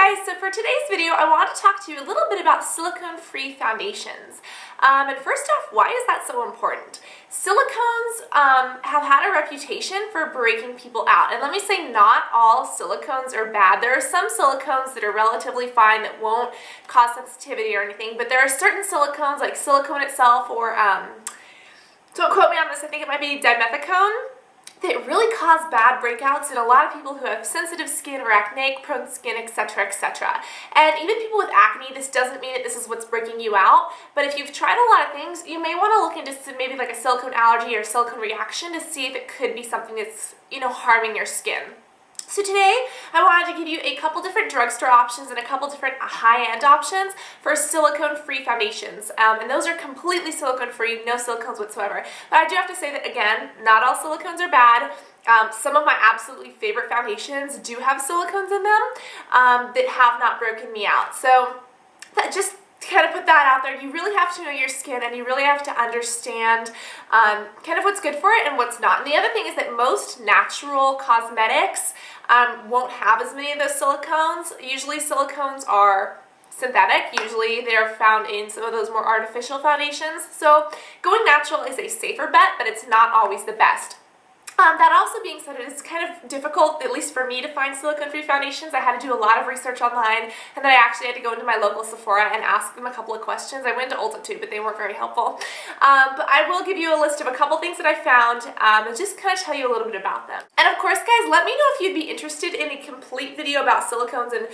Hey guys, so for today's video I want to talk to you a little bit about silicone-free foundations. And first off, why is that so important? Silicones have had a reputation for breaking people out. And let me say, not all silicones are bad. There are some silicones that are relatively fine that won't cause sensitivity or anything, but there are certain silicones like silicone itself or, don't quote me on this, I think it might be dimethicone, that really cause bad breakouts in a lot of people who have sensitive skin or acneic prone skin, etc., etc. And even people with acne, this doesn't mean that this is what's breaking you out, but if you've tried a lot of things, you may want to look into maybe like a silicone allergy or silicone reaction to see if it could be something that's, harming your skin. So today, I wanted to give you a couple different drugstore options and a couple different high-end options for silicone-free foundations. And those are completely silicone-free, no silicones whatsoever. But I do have to say that, again, not all silicones are bad. Some of my absolutely favorite foundations do have silicones in them that have not broken me out. So just kind of put that out there. You really have to know your skin and you really have to understand kind of what's good for it and what's not. And the other thing is that most natural cosmetics won't have as many of those silicones. Usually silicones are synthetic. Usually they're found in some of those more artificial foundations. So going natural is a safer bet, but it's not always the best. That also being said, it is kind of difficult, at least for me, to find silicone-free foundations. I had to do a lot of research online, and then I actually had to go into my local Sephora and ask them a couple of questions. I went to Ulta too, but they weren't very helpful. But I will give you a list of a couple things that I found and just kind of tell you a little bit about them. And of course, guys, let me know if you'd be interested in a complete video about silicones and,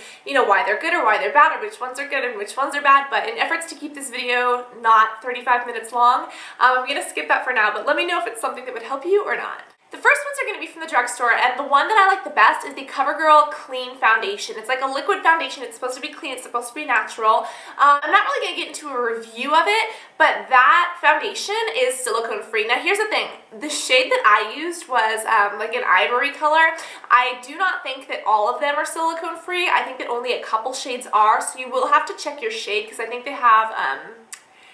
why they're good or why they're bad or which ones are good and which ones are bad. But in efforts to keep this video not 35 minutes long, I'm going to skip that for now, but let me know if it's something that would help you or not. The first ones are going to be from the drugstore, and the one that I like the best is the CoverGirl Clean Foundation. It's like a liquid foundation. It's supposed to be clean. It's supposed to be natural. I'm not really going to get into a review of it, but that foundation is silicone-free. Now, here's the thing. The shade that I used was like an ivory color. I do not think that all of them are silicone-free. I think that only a couple shades are, so you will have to check your shade because I think they have,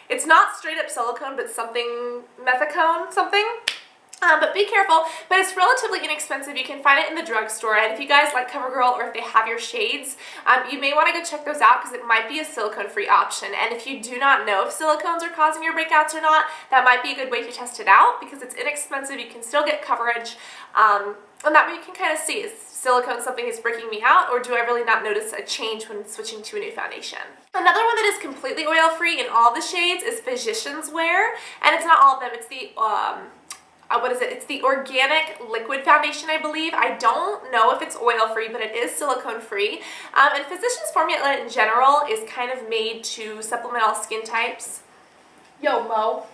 it's not straight up silicone, but something, methicone, something. But be careful, but it's relatively inexpensive. You can find it in the drugstore, and if you guys like CoverGirl or if they have your shades, you may want to go check those out because it might be a silicone-free option. And if you do not know if silicones are causing your breakouts or not, that might be a good way to test it out because it's inexpensive. You can still get coverage, and that way you can kind of see, is silicone something that's breaking me out, or do I really not notice a change when switching to a new foundation? Another one that is completely oil-free in all the shades is Physicians Wear, and it's not all of them. It's the what is it? It's the organic liquid foundation, I believe. I don't know if it's oil-free, but it is silicone-free. And Physicians Formula in general is kind of made to supplement all skin types. Yo, Mo.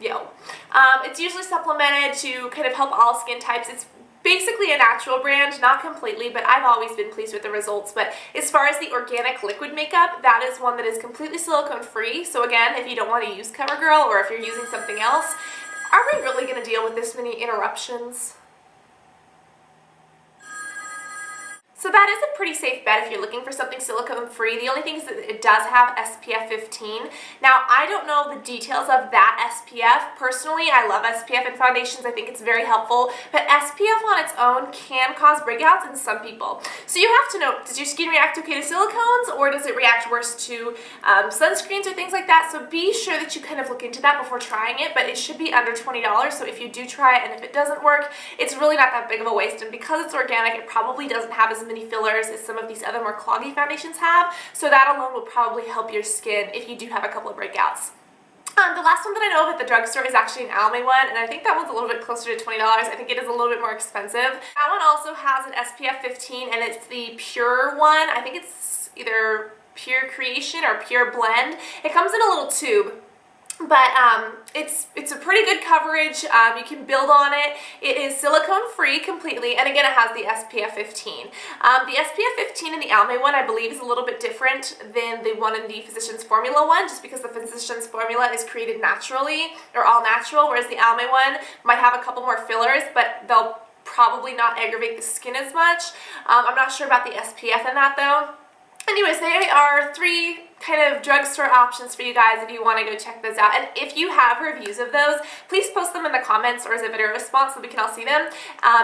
Yo. It's usually supplemented to kind of help all skin types. It's basically a natural brand, not completely, but I've always been pleased with the results. But as far as the organic liquid makeup, that is one that is completely silicone-free. So again, if you don't want to use CoverGirl or if you're using something else, are we really going to deal with this many interruptions? So that is a pretty safe bet if you're looking for something silicone-free. The only thing is that it does have SPF 15. Now, I don't know the details of that SPF. Personally, I love SPF in foundations. I think it's very helpful. But SPF on its own can cause breakouts in some people. So you have to know, does your skin react okay to silicones or does it react worse to sunscreens or things like that? So be sure that you kind of look into that before trying it. But it should be under $20. So if you do try it and if it doesn't work, it's really not that big of a waste. And because it's organic, it probably doesn't have as many fillers as some of these other more cloggy foundations have, so that alone will probably help your skin if you do have a couple of breakouts. The last one that I know of at the drugstore is actually an almay one, and I think that one's a little bit closer to $20. I think it is a little bit more expensive. That one also has an SPF 15, and it's the pure one. I think it's either Pure Creation or Pure Blend. It comes in a little tube. But it's a pretty good coverage. You can build on it. It is silicone-free completely, and again, it has the SPF 15. The SPF 15 in the Almay one, I believe, is a little bit different than the one in the Physicians Formula one, just because the Physicians Formula is created naturally, or all natural, whereas the Almay one might have a couple more fillers, but they'll probably not aggravate the skin as much. I'm not sure about the SPF in that, though. Anyways, they are 3 kind of drugstore options for you guys if you want to go check those out. And if you have reviews of those, please post them in the comments or as a video response so we can all see them,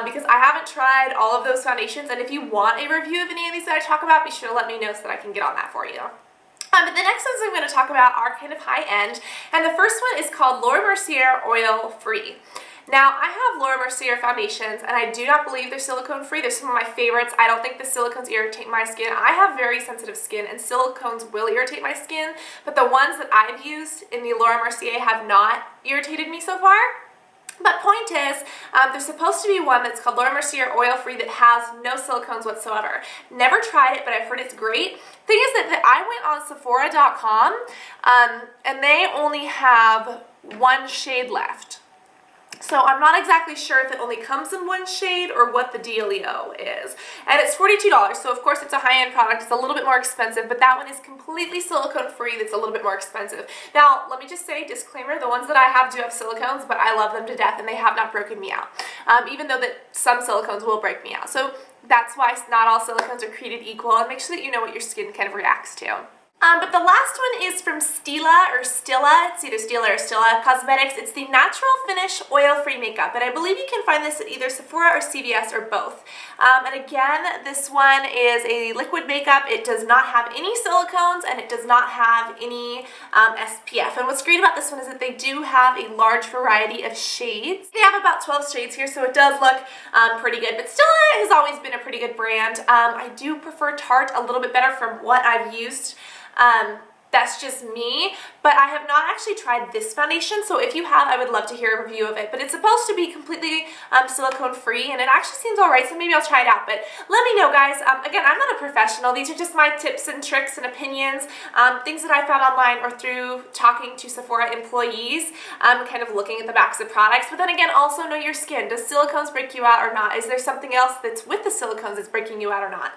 because I haven't tried all of those foundations, and if you want a review of any of these that I talk about, be sure to let me know so that I can get on that for you. But the next ones I'm going to talk about are kind of high-end, and the first one is called Laura Mercier Oil Free. Now, I have Laura Mercier foundations, and I do not believe they're silicone free. They're some of my favorites. I don't think the silicones irritate my skin. I have very sensitive skin, and silicones will irritate my skin, but the ones that I've used in the Laura Mercier have not irritated me so far. But point is, there's supposed to be one that's called Laura Mercier Oil Free that has no silicones whatsoever. Never tried it, but I've heard it's great. Thing is that I went on sephora.com, and they only have 1 shade left. So I'm not exactly sure if it only comes in 1 shade or what the dealio is. And it's $42, so of course it's a high-end product. It's a little bit more expensive, but that one is completely silicone free. That's a little bit more expensive. Now, let me just say, disclaimer, the ones that I have do have silicones, but I love them to death and they have not broken me out. Even though that some silicones will break me out. So that's why not all silicones are created equal, and make sure that you know what your skin kind of reacts to. But the last one is from Stilla or Stilla. It's either Stilla or Stilla Cosmetics. It's the Natural Finish Oil-Free Makeup, and I believe you can find this at either Sephora or CVS or both. And again, this one is a liquid makeup. It does not have any silicones, and it does not have any SPF. And what's great about this one is that they do have a large variety of shades. They have about 12 shades here, so it does look pretty good. But Stilla has always been a pretty good brand. I do prefer Tarte a little bit better from what I've used. That's just me, but I have not actually tried this foundation, so if you have, I would love to hear a review of it. But it's supposed to be completely silicone free, and it actually seems alright, so maybe I'll try it out. But let me know, guys. Again, I'm not a professional. These are just my tips and tricks and opinions, things that I found online or through talking to Sephora employees, kind of looking at the backs of products. But then again, also know your skin. Does silicones break you out or not? Is there something else that's with the silicones that's breaking you out or not?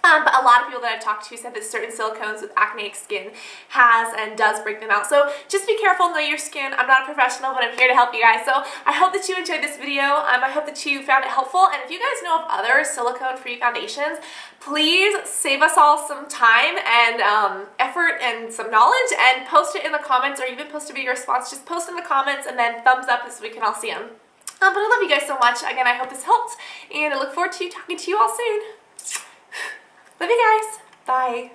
But a lot of people that I've talked to said that certain silicones with acneic skin has and does break them out. So just be careful, know your skin. I'm not a professional, but I'm here to help you guys. So I hope that you enjoyed this video. I hope that you found it helpful. And if you guys know of other silicone-free foundations, please save us all some time and effort and some knowledge and post it in the comments, or even post a video response. Just post in the comments and then thumbs up so we can all see them. But I love you guys so much. Again, I hope this helped, and I look forward to talking to you all soon. Love you guys. Bye.